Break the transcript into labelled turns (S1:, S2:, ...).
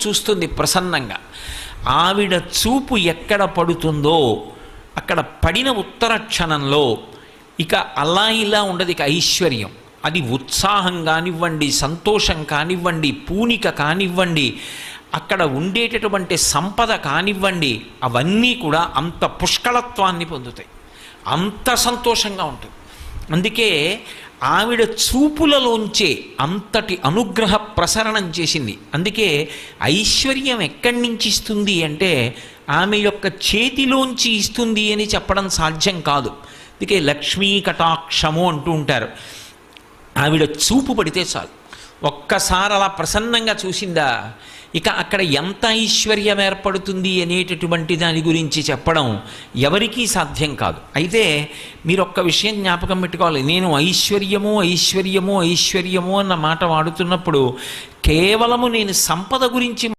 S1: చూస్తుంది ప్రసన్నంగా. ఆవిడ చూపు ఎక్కడ పడుతుందో అక్కడ పడిన ఉత్తర క్షణంలో ఇక అలా ఇలా ఉండదు, ఇక ఐశ్వర్యం. అది ఉత్సాహం కానివ్వండి, సంతోషం కానివ్వండి, పూనిక కానివ్వండి, అక్కడ ఉండేటటువంటి సంపద కానివ్వండి, అవన్నీ కూడా అంత పుష్కళత్వాన్ని పొందుతాయి, అంత సంతోషంగా ఉంటుంది. అందుకే ఆవిడ చూపులలోంచే అంతటి అనుగ్రహ ప్రసరణం చేసింది. అందుకే ఐశ్వర్యం ఎక్కడి నుంచి ఇస్తుంది అంటే ఆమె యొక్క చేతిలోంచి ఇస్తుంది అని చెప్పడం సాధ్యం కాదు. అందుకే లక్ష్మీ కటాక్షము అంటూ ఉంటారు. ఆవిడ చూపు పడితే చాలు, ఒక్కసారి అలా ప్రసన్నంగా చూసిందా, ఇక అక్కడ ఎంత ఐశ్వర్యం ఏర్పడుతుంది అనేటటువంటి దాని గురించి చెప్పడం ఎవరికీ సాధ్యం కాదు. అయితే మీరు ఒక్క విషయం జ్ఞాపకం పెట్టుకోవాలి, నేను ఐశ్వర్యము ఐశ్వర్యము ఐశ్వర్యము అన్న మాట వాడుతున్నప్పుడు కేవలము నేను సంపద గురించి